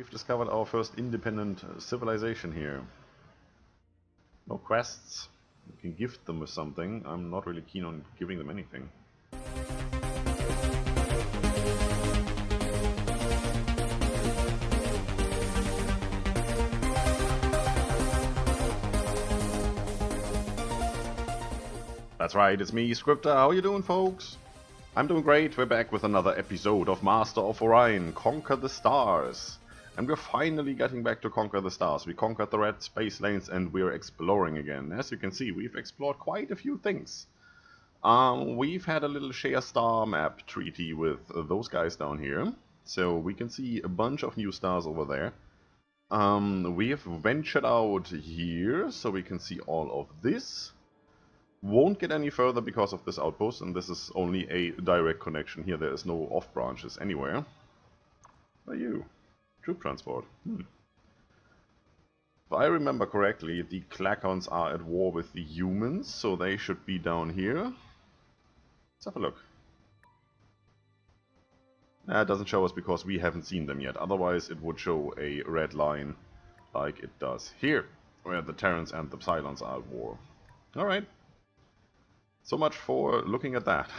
we've discovered our first independent civilization here. No quests. We can gift them with something. I'm not really keen on giving them anything. That's right, it's me, Scryptar. How you doing, folks? I'm doing great. We're back with another episode of Master of Orion, Conquer the Stars. And we're finally getting back to conquer the stars. We conquered the red space lanes and we're exploring again. As you can see, we've explored quite a few things. We've had a little share star map treaty with those guys down here. So we can see a bunch of new stars over there. We have ventured out here, so we can see all of this. Won't get any further because of this outpost, and this is only a direct connection here. There is no off branches anywhere. Where are you? Troop transport. If I remember correctly, the Clacons are at war with the humans, so they should be down here. Let's have a look. It doesn't show us because we haven't seen them yet. Otherwise it would show a red line like it does here, where the Terrans and the Cylons are at war. Alright. So much for looking at that.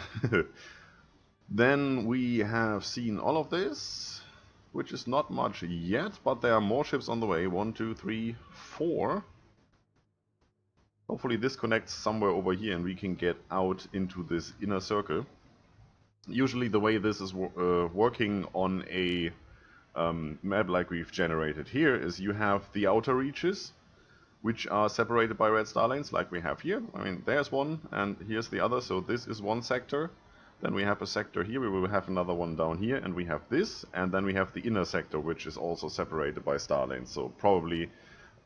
Then we have seen all of this, which is not much yet, but there are more ships on the way. 1, 2, 3, 4. Hopefully this connects somewhere over here and we can get out into this inner circle. Usually the way this is working on a map like we've generated here is you have the outer reaches, which are separated by red star lanes like we have here. I mean, there's one and here's the other, so this is one sector. Then we have a sector here, we will have another one down here, and we have this, and then we have the inner sector, which is also separated by star lanes. So probably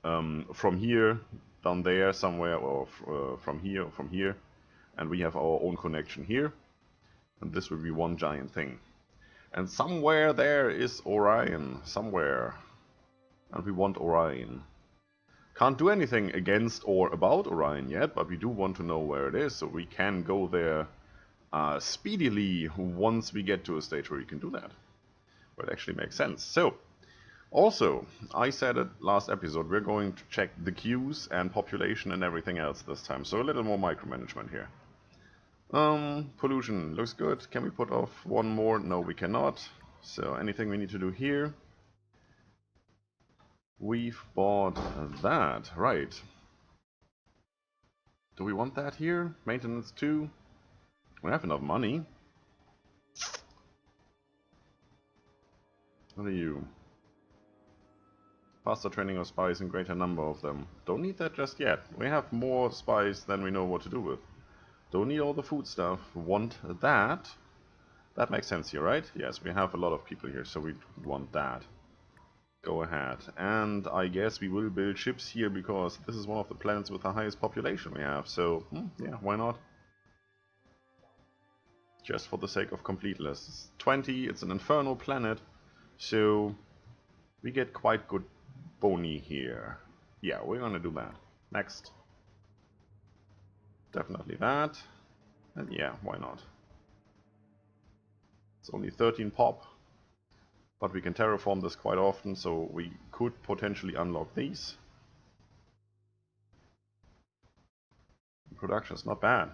from here, down there somewhere, or from here, and we have our own connection here. And this will be one giant thing. And somewhere there is Orion, somewhere. And we want Orion. Can't do anything against or about Orion yet, but we do want to know where it is, so we can go there speedily once we get to a stage where we can do that. But it actually makes sense. So, also, I said it last episode, we're going to check the queues and population and everything else this time. So a little more micromanagement here. Pollution looks good. Can we put off one more? No, we cannot. So anything we need to do here? We've bought that, right. Do we want that here? Maintenance 2? We have enough money. What are you? Faster training of spies and greater number of them. Don't need that just yet. We have more spies than we know what to do with. Don't need all the food stuff. Want that. That makes sense here, right? Yes, we have a lot of people here, so we want that. Go ahead. And I guess we will build ships here because this is one of the planets with the highest population we have. So, yeah, why not? Just for the sake of completeness. It's 20, it's an infernal planet, so we get quite good boni here. Yeah, we're gonna do that. Next. Definitely that. And yeah, why not? It's only 13 pop, but we can terraform this quite often, so we could potentially unlock these. Production is not bad.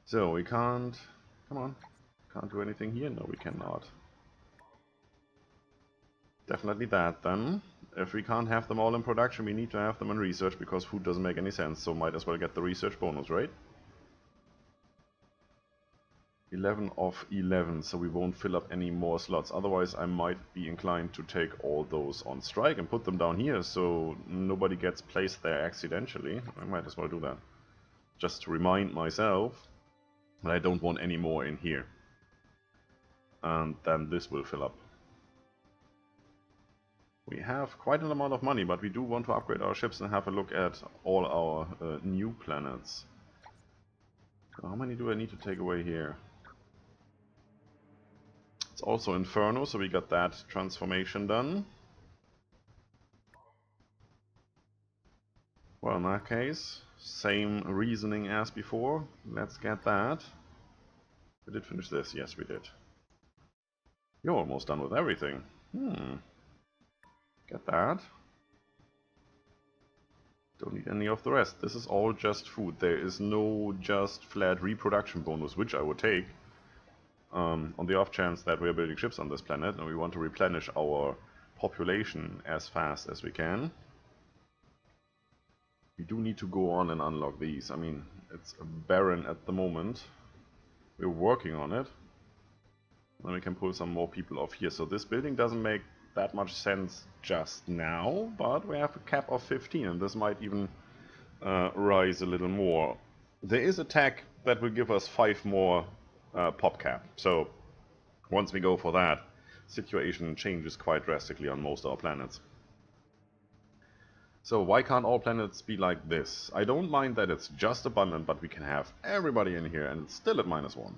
So we can't, come on, can't do anything here? No, we cannot. Definitely that then. If we can't have them all in production, we need to have them in research, because food doesn't make any sense, so might as well get the research bonus, right? 11 of 11, so we won't fill up any more slots. Otherwise I might be inclined to take all those on strike and put them down here, so nobody gets placed there accidentally. I might as well do that. Just to remind myself that I don't want any more in here. And then this will fill up. We have quite an amount of money, but we do want to upgrade our ships and have a look at all our new planets. So how many do I need to take away here? It's also Inferno, so we got that transformation done. Well, in that case, same reasoning as before. Let's get that. We did finish this, yes we did. You're almost done with everything. Get that. Don't need any of the rest. This is all just food. There is no just flat reproduction bonus, which I would take. On the off chance that we're building ships on this planet and we want to replenish our population as fast as we can. We do need to go on and unlock these. I mean, it's barren at the moment. We're working on it. Then we can pull some more people off here. So this building doesn't make that much sense just now, but we have a cap of 15 and this might even rise a little more. There is a tech that will give us 5 more pop cap. So once we go for that, situation changes quite drastically on most of our planets. So why can't all planets be like this? I don't mind that it's just abundant, but we can have everybody in here and it's still at -1.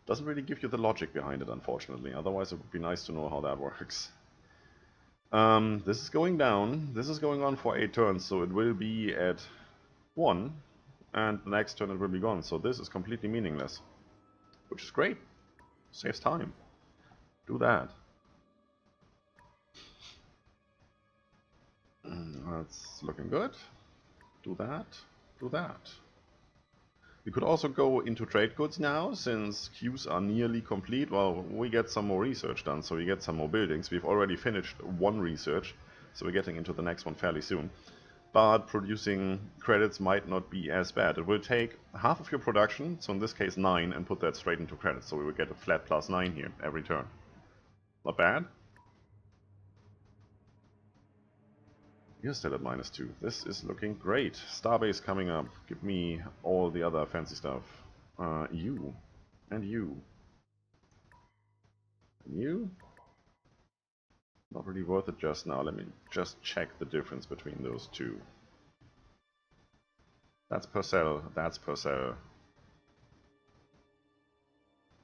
Doesn't really give you the logic behind it, unfortunately. Otherwise it would be nice to know how that works. This is going down. This is going on for 8 turns, so it will be at 1. And the next turn it will be gone. So this is completely meaningless. Which is great. Saves time. Do that. That's looking good. Do that. Do that. We could also go into trade goods now, since queues are nearly complete. Well, we get some more research done, so we get some more buildings. We've already finished 1 research, so we're getting into the next one fairly soon. But producing credits might not be as bad. It will take half of your production, so in this case 9, and put that straight into credits. So we will get a flat +9 here every turn. Not bad. You're still at -2. This is looking great. Starbase coming up. Give me all the other fancy stuff. You. And you. And you? Not really worth it just now. Let me just check the difference between those two. That's per cell. That's per cell.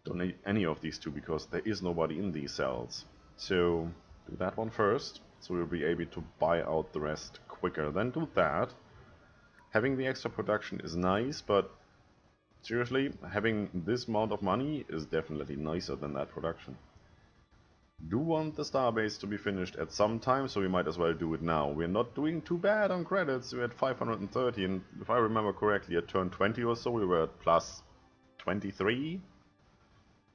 Don't need any of these two because there is nobody in these cells. So do that one first. So we'll be able to buy out the rest quicker. Then do that. Having the extra production is nice, but seriously, having this amount of money is definitely nicer than that production. Do want the starbase to be finished at some time, so we might as well do it now. We're not doing too bad on credits. We're at 530, and if I remember correctly, at turn 20 or so, we were at +23.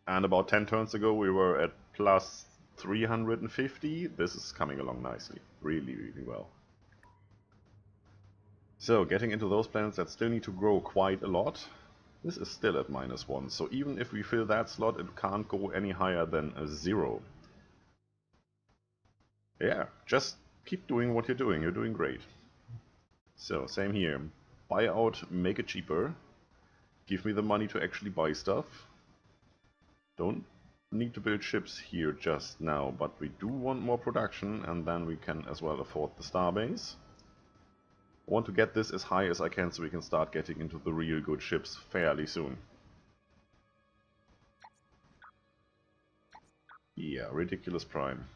And about 10 turns ago, we were at +350. This is coming along nicely. Really, really well. So, getting into those planets that still need to grow quite a lot. This is still at -1, so even if we fill that slot, it can't go any higher than a 0. Yeah, just keep doing what you're doing. You're doing great. So, same here. Buy out, make it cheaper. Give me the money to actually buy stuff. Don't need to build ships here just now, but we do want more production, and then we can as well afford the starbase. I want to get this as high as I can so we can start getting into the real good ships fairly soon. Yeah, ridiculous prime.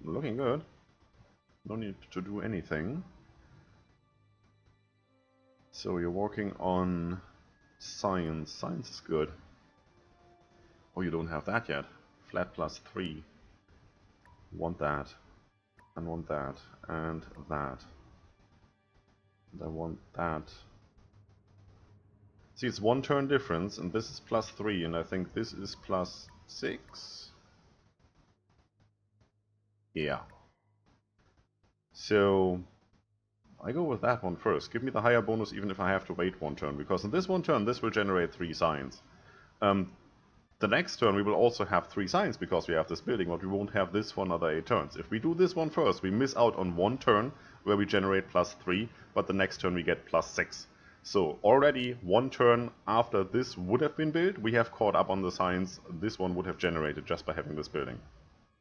Looking good. No need to do anything. So you're working on science. Science is good. Oh, you don't have that yet. Flat +3. Want that. And want that. And that. And I want that. See, it's 1 turn difference, and this is +3, and I think this is +6. Yeah. So I go with that one first. Give me the higher bonus even if I have to wait 1 turn, because in this 1 turn this will generate 3 signs. The next turn we will also have 3 signs because we have this building, but we won't have this for another 8 turns. If we do this one first, we miss out on 1 turn where we generate +3, but the next turn we get +6. So already 1 turn after this would have been built, we have caught up on the signs this one would have generated just by having this building.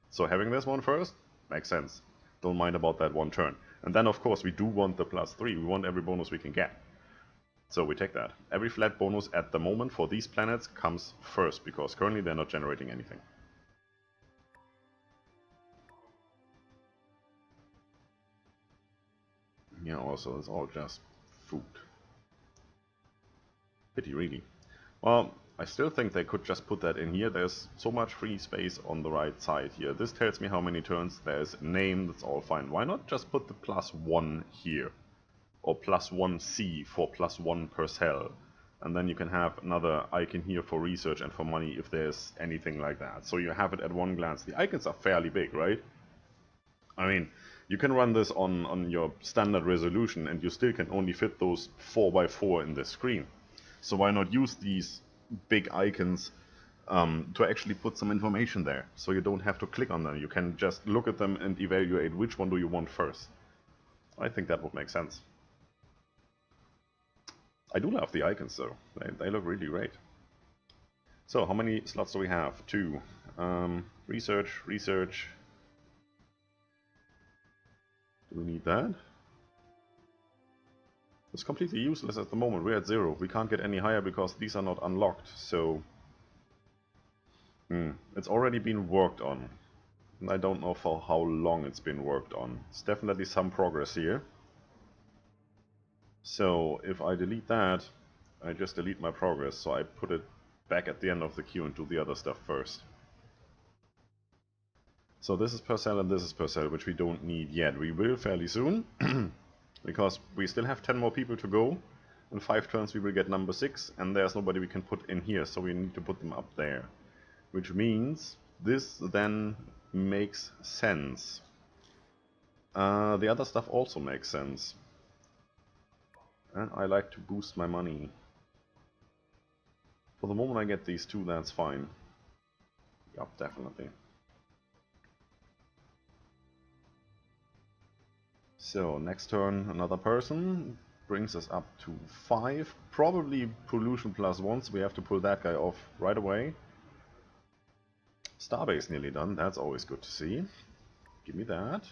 So having this one first makes sense. Don't mind about that 1 turn. And then of course we do want the +3, we want every bonus we can get. So we take that. Every flat bonus at the moment for these planets comes first, because currently they're not generating anything. Yeah, also it's all just food. Pity, really. Well, I still think they could just put that in here. There's so much free space on the right side here. This tells me how many turns. There's a name, that's all fine. Why not just put the +1 here? Or +1C for +1 per cell. And then you can have another icon here for research and for money if there's anything like that. So you have it at one glance. The icons are fairly big, right? I mean, you can run this on your standard resolution and you still can only fit those 4x4 in the screen. So why not use these big icons to actually put some information there, so you don't have to click on them. You can just look at them and evaluate which one do you want first. I think that would make sense. I do love the icons though, they look really great. So how many slots do we have? 2. Research. Do we need that? It's completely useless at the moment. We're at 0. We can't get any higher because these are not unlocked, so it's already been worked on. And I don't know for how long it's been worked on. It's definitely some progress here. So if I delete that, I just delete my progress, so I put it back at the end of the queue and do the other stuff first. So this is per cell and this is per cell, which we don't need yet. We will fairly soon, because we still have 10 more people to go. In 5 turns we will get number 6, and there's nobody we can put in here, so we need to put them up there. Which means this then makes sense. The other stuff also makes sense. And I like to boost my money. For the moment I get these 2, that's fine. Yup, definitely. So, next turn another person. Brings us up to 5. Probably pollution +1, so we have to pull that guy off right away. Starbase nearly done, that's always good to see. Give me that.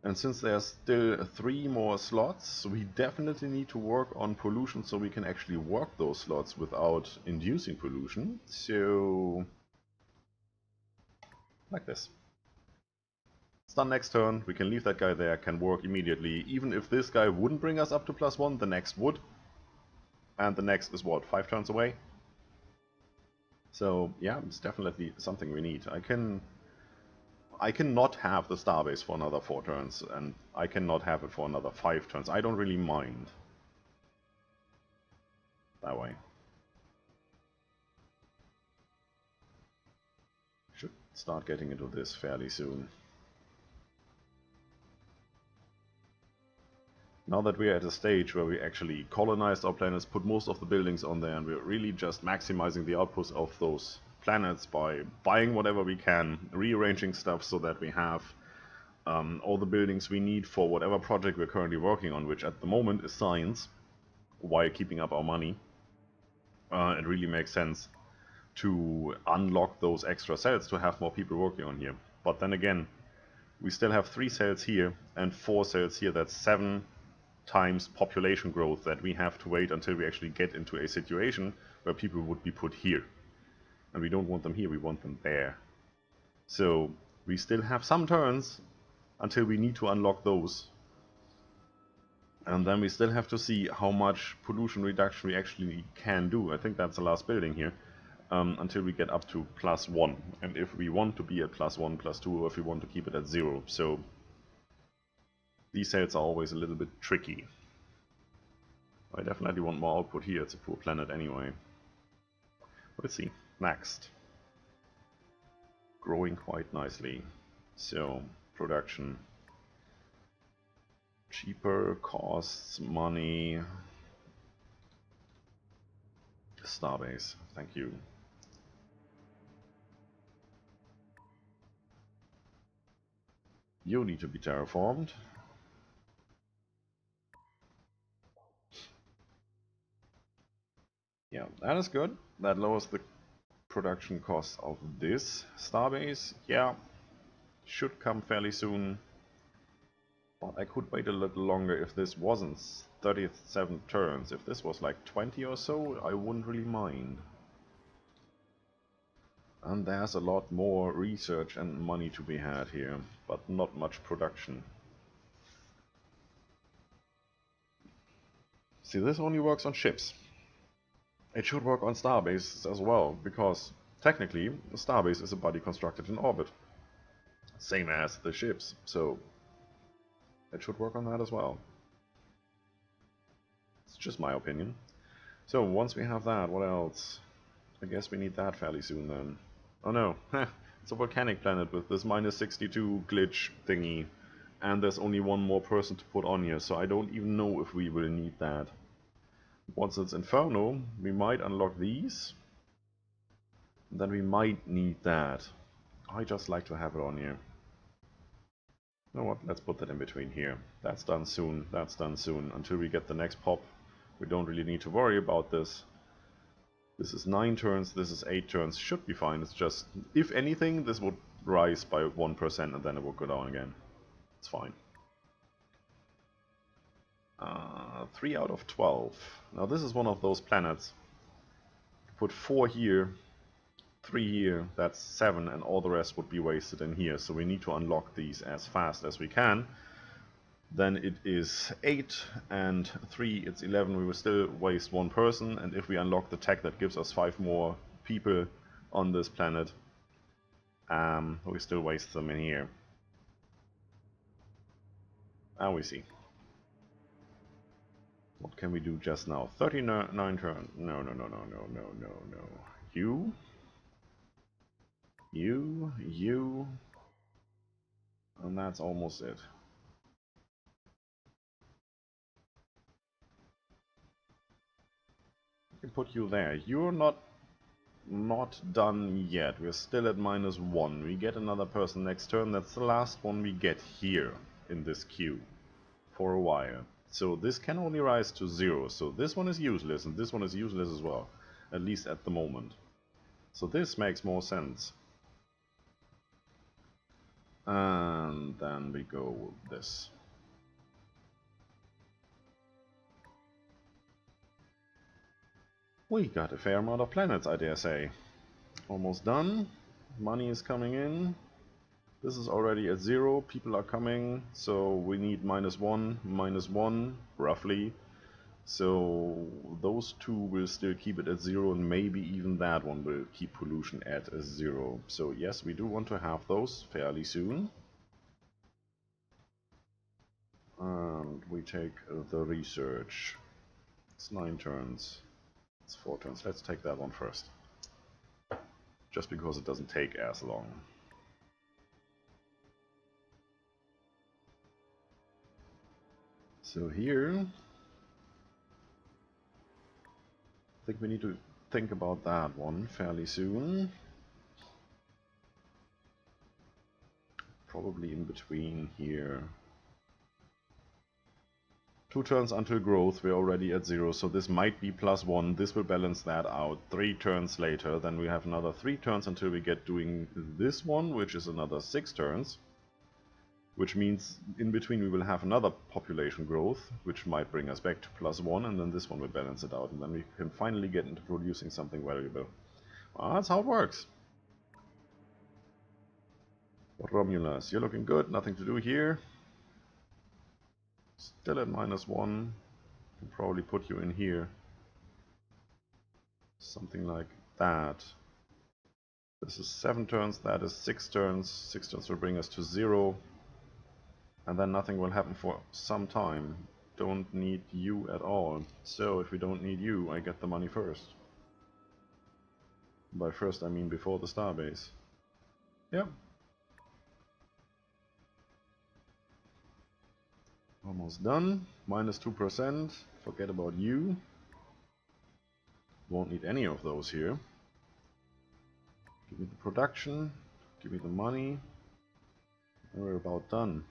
And since there's still 3 more slots, we definitely need to work on pollution so we can actually work those slots without inducing pollution. So, like this. It's done next turn, we can leave that guy there, can work immediately. Even if this guy wouldn't bring us up to +1, the next would. And the next is what, 5 turns away? So yeah, it's definitely something we need. I can not have the starbase for another 4 turns, and I cannot have it for another 5 turns. I don't really mind. That way. Should start getting into this fairly soon. Now that we're at a stage where we actually colonized our planets, put most of the buildings on there, and we're really just maximizing the outputs of those planets by buying whatever we can, rearranging stuff so that we have all the buildings we need for whatever project we're currently working on, which at the moment is science, while keeping up our money. It really makes sense to unlock those extra cells to have more people working on here. But then again, we still have 3 cells here and 4 cells here. That's 7 times population growth that we have to wait until we actually get into a situation where people would be put here. And we don't want them here, we want them there. So we still have some turns until we need to unlock those. And then we still have to see how much pollution reduction we actually can do. I think that's the last building here. Until we get up to +1. And if we want to be at +1, +2, or if we want to keep it at 0. So these cells are always a little bit tricky. I definitely want more output here, it's a poor planet anyway. Let's see. Next. Growing quite nicely. So, production. Cheaper, costs, money. Starbase, thank you. You need to be terraformed. Yeah, that is good. That lowers the production cost of this starbase. Yeah, should come fairly soon. But I could wait a little longer if this wasn't 37 turns. If this was like 20 or so, I wouldn't really mind. And there's a lot more research and money to be had here, but not much production. See, this only works on ships. It should work on starbases as well, because technically a starbase is a body constructed in orbit. Same as the ships, so it should work on that as well. It's just my opinion. So once we have that, what else? I guess we need that fairly soon then. Oh no, it's a volcanic planet with this -62 glitch thingy. And there's only one more person to put on here, so I don't even know if we will need that. Once it's Inferno, we might unlock these. Then we might need that. I just like to have it on here. You know what, let's put that in between here. That's done soon, that's done soon. Until we get the next pop, we don't really need to worry about this. This is 9 turns, this is 8 turns, should be fine. It's just, if anything, this would rise by 1% and then it will go down again. It's fine. 3 out of 12. Now this is one of those planets. Put 4 here, 3 here, that's 7, and all the rest would be wasted in here. So we need to unlock these as fast as we can. Then it is 8 and 3, it's 11. We will still waste 1 person, and if we unlock the tech that gives us 5 more people on this planet, we still waste them in here. And we see. What can we do just now? 39 turn. No. You. And that's almost it. I can put you there. You're not done yet. We're still at -1. We get another person next turn. That's the last one we get here in this queue for a while. So this can only rise to 0. So this one is useless, and this one is useless as well, at least at the moment. So this makes more sense. And then we go with this. We got a fair amount of planets, I dare say. Almost done. Money is coming in. This is already at 0. People are coming, so we need -1, roughly. So those two will still keep it at 0, and maybe even that one will keep pollution at 0. So yes, we do want to have those fairly soon. And we take the research. It's 9 turns. It's 4 turns. Let's take that one first. Just because it doesn't take as long. So here, I think we need to think about that one fairly soon. Probably in between here. 2 turns until growth, we're already at 0, so this might be +1. This will balance that out. 3 turns later, then we have another 3 turns until we get doing this one, which is another 6 turns. Which means in between we will have another population growth, which might bring us back to +1, and then this one will balance it out, and then we can finally get into producing something valuable. Well, that's how it works. What Romulus? You're looking good, nothing to do here. Still at -1. Can probably put you in here. Something like that. This is 7 turns, that is 6 turns. 6 turns will bring us to 0. And then nothing will happen for some time. Don't need you at all. So if we don't need you, I get the money first. By first I mean before the starbase. Yep. Almost done. -2%. Forget about you. Won't need any of those here. Give me the production. Give me the money. And we're about done.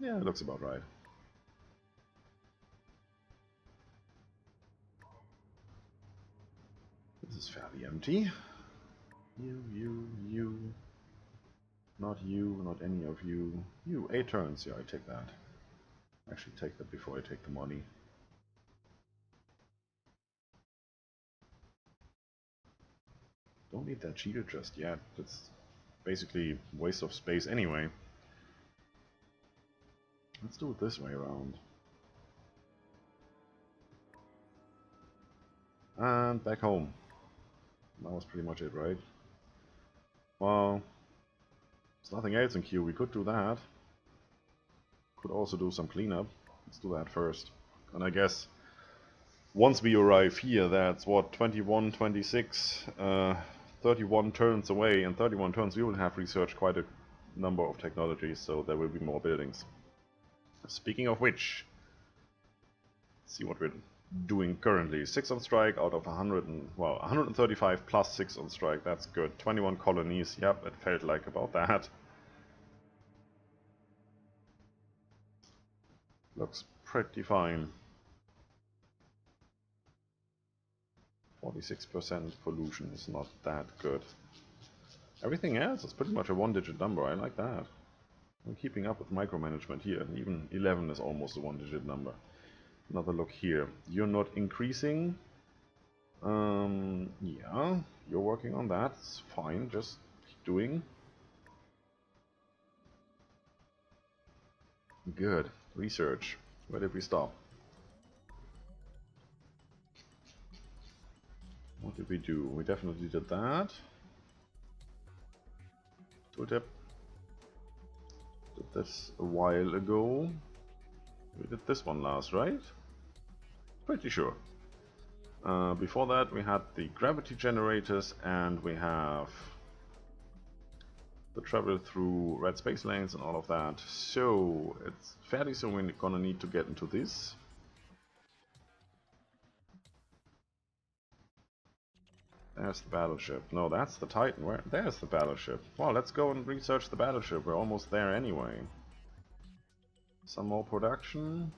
Yeah, it looks about right. This is fairly empty. You. Not you, not any of you. You, 8 turns, yeah, I take that. Actually take that before I take the money. Don't need that cheater just yet. basically waste of space anyway. Let's do it this way around. And back home. That was pretty much it, right? Well, there's nothing else in queue. We could do that. Could also do some cleanup. Let's do that first. And I guess once we arrive here, that's what, 21, 26, 31 turns away. In 31 turns we will have researched quite a number of technologies, so there will be more buildings. Speaking of which, let's see what we're doing currently. 6 on strike out of 100 and, well, 135 plus 6 on strike. That's good. 21 colonies. Yep, it felt like about that. Looks pretty fine. 46% pollution is not that good. Everything else is pretty much a one-digit number. I like that. I'm keeping up with micromanagement here. Even 11 is almost a one-digit number. Another look here. You're not increasing. Yeah, you're working on that. It's fine. Just keep doing. Good. Research. Where did we stop? What did we do? We definitely did that. Tooltip. Did this a while ago. We did this one last, right? Pretty sure. Before that we had the gravity generators, and we have the travel through red space lanes and all of that. So it's fairly soon we're gonna need to get into this. There's the battleship. No, that's the Titan. Where? There's the battleship. Well, let's go and research the battleship. We're almost there anyway. Some more production.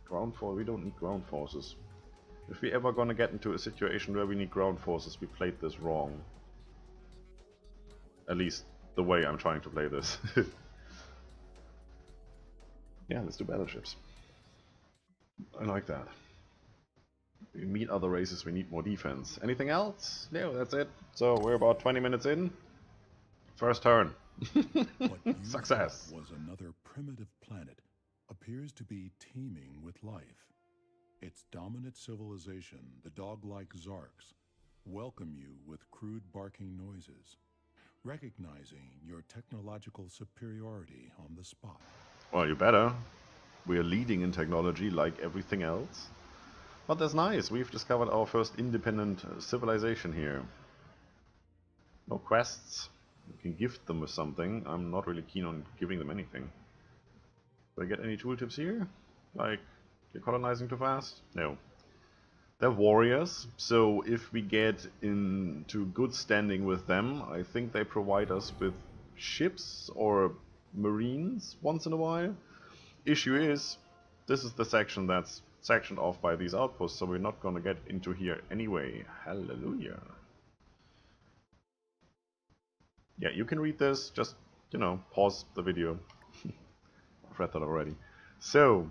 Ground force. We don't need ground forces. If we ever gonna get into a situation where we need ground forces, we played this wrong. At least the way I'm trying to play this. Yeah, let's do battleships. I like that. We meet other races, we need more defense. Anything else? No, that's it. So we're about 20 minutes in. First turn. Success. Was another primitive planet appears to be teeming with life. Its dominant civilization, the dog-like Zarks, welcome you with crude barking noises, recognizing your technological superiority on the spot. Well, you better. We're leading in technology like everything else. But that's nice. We've discovered our first independent civilization here. No quests. We can gift them with something. I'm not really keen on giving them anything. Do I get any tooltips here? Like, you're colonizing too fast? No. They're warriors, so if we get into good standing with them, I think they provide us with ships or marines once in a while. Issue is, this is the section that's sectioned off by these outposts, so we're not gonna get into here anyway. Hallelujah. Yeah, you can read this, just, you know, pause the video. I've read that already. So,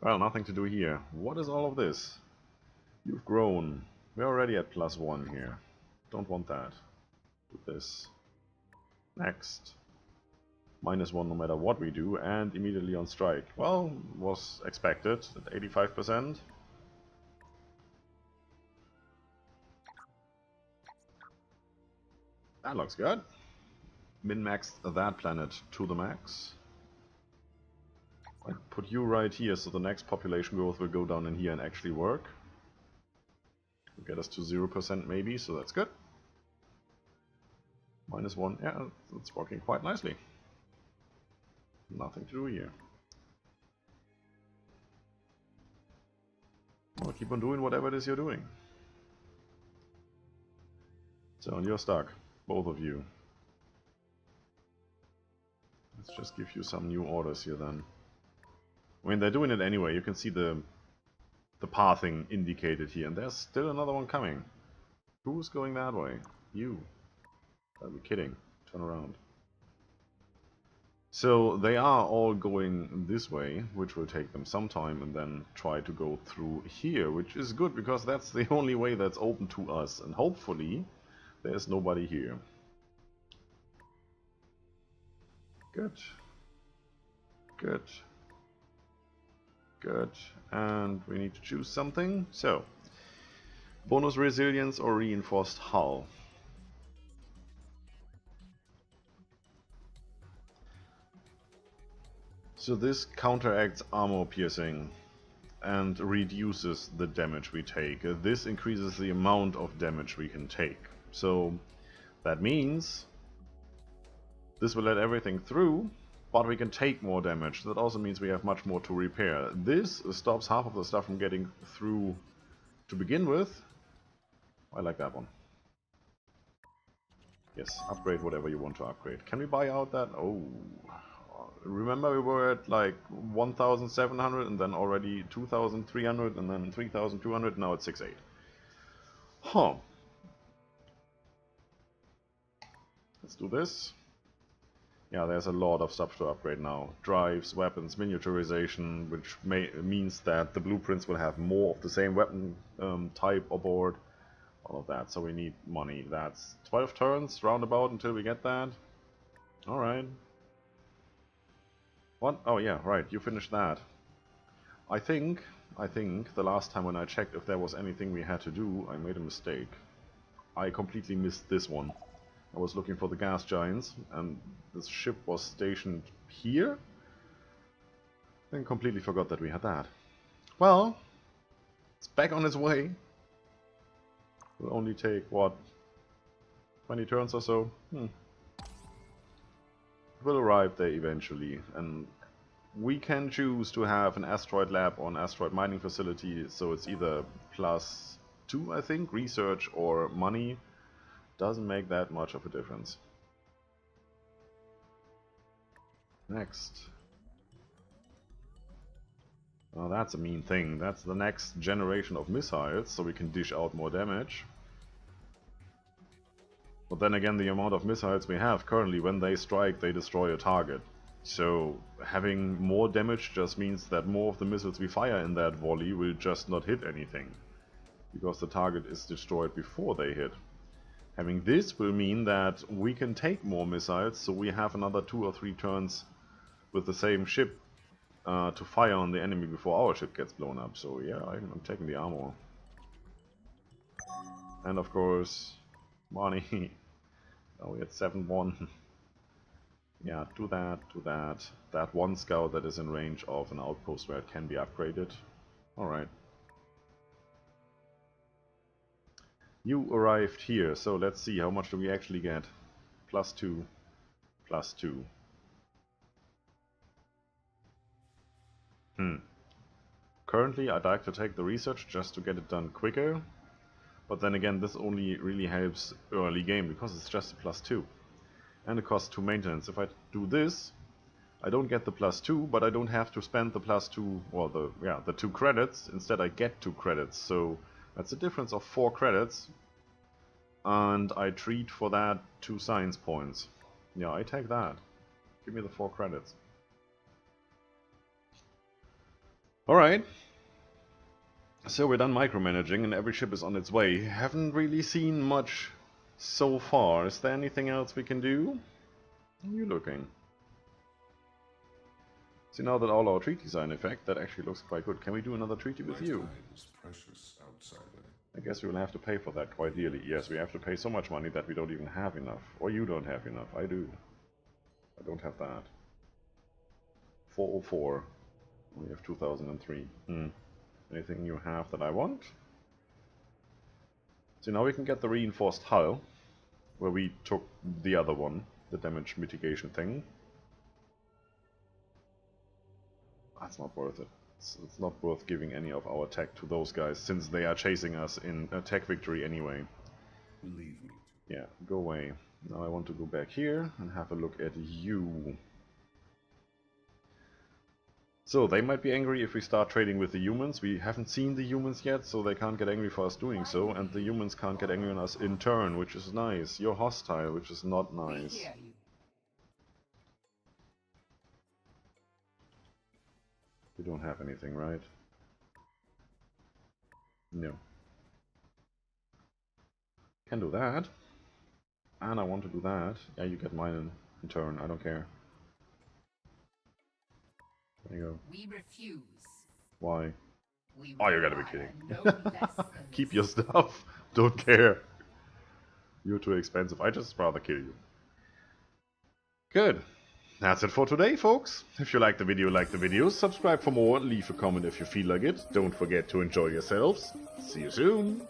well, nothing to do here. What is all of this? You've grown. We're already at +1 here. Don't want that. Do this. Next. -1 no matter what we do, and immediately on strike. Well, was expected at 85%. That looks good. Min-maxed that planet to the max. I put you right here, so the next population growth will go down in here and actually work. Will get us to 0% maybe, so that's good. -1, yeah, it's working quite nicely. Nothing to do here. Well, keep on doing whatever it is you're doing. So, and you're stuck. Both of you. Let's just give you some new orders here then. I mean, they're doing it anyway. You can see the pathing indicated here. And there's still another one coming. Who's going that way? You. Are we kidding? Turn around. So they are all going this way, which will take them some time, and then try to go through here, which is good because that's the only way that's open to us, and hopefully there's nobody here. Good. Good. Good. And we need to choose something. So, bonus resilience or reinforced hull. So this counteracts armor piercing and reduces the damage we take. This increases the amount of damage we can take. So that means this will let everything through, but we can take more damage. That also means we have much more to repair. This stops half of the stuff from getting through to begin with. I like that one. Yes, upgrade whatever you want to upgrade. Can we buy out that? Oh, remember we were at like 1,700 and then already 2,300 and then 3,200. Now it's 6,800. Huh. Let's do this. Yeah, there's a lot of stuff to upgrade now. Drives, weapons, miniaturization, which means that the blueprints will have more of the same weapon type aboard. All of that, so we need money. That's 12 turns roundabout until we get that. Alright. What? Oh yeah, right, you finished that. I think the last time when I checked if there was anything we had to do, I made a mistake. I completely missed this one. I was looking for the gas giants, and this ship was stationed here. Then completely forgot that we had that. Well, it's back on its way. Will only take, what, 20 turns or so? It will arrive there eventually, and we can choose to have an asteroid lab or an asteroid mining facility, so it's either +2, I think, research or money. Doesn't make that much of a difference. Next. Oh, that's a mean thing. That's the next generation of missiles, so we can dish out more damage. But then again, the amount of missiles we have currently, when they strike, they destroy a target. So having more damage just means that more of the missiles we fire in that volley will just not hit anything, because the target is destroyed before they hit. Having this will mean that we can take more missiles, so we have another 2 or 3 turns with the same ship to fire on the enemy before our ship gets blown up. So yeah, I'm taking the armor. And of course, money. Oh, we had 7-1. Yeah, do that, do that. That one scout that is in range of an outpost where it can be upgraded. Alright. You arrived here, so let's see, how much do we actually get? +2, +2. Currently, I'd like to take the research just to get it done quicker. But then again, this only really helps early game, because it's just a +2. And it costs 2 maintenance. If I do this, I don't get the +2, but I don't have to spend the +2, well, the 2 credits. Instead, I get 2 credits. So that's a difference of 4 credits. And I treat for that 2 science points. Yeah, I take that. Give me the 4 credits. Alright. So we're done micromanaging and every ship is on its way. Haven't really seen much so far. Is there anything else we can do? How are you looking? See, now that all our treaties are in effect, that actually looks quite good. Can we do another treaty with you? I guess we will have to pay for that quite dearly. Yes, we have to pay so much money that we don't even have enough. Or you don't have enough. I do. I don't have that. 404. We have 2003. Anything you have that I want? So now we can get the reinforced hull, where we took the other one, the damage mitigation thing. That's not worth it. It's not worth giving any of our tech to those guys, since they are chasing us in a tech victory anyway. Leave me. Yeah, go away. Now I want to go back here and have a look at you. So, they might be angry if we start trading with the humans. We haven't seen the humans yet, so they can't get angry for us doing so, and the humans can't get angry on us in turn, which is nice. You're hostile, which is not nice. You don't have anything, right? No. Can do that. And I want to do that. Yeah, you get mine in turn, I don't care. There you go. We refuse. Why? We Oh, you gotta be require kidding. no less than Keep your stuff. Don't care. You're too expensive. I just rather kill you. Good. That's it for today, folks. If you like the video, subscribe for more, leave a comment if you feel like it. Don't forget to enjoy yourselves. See you soon.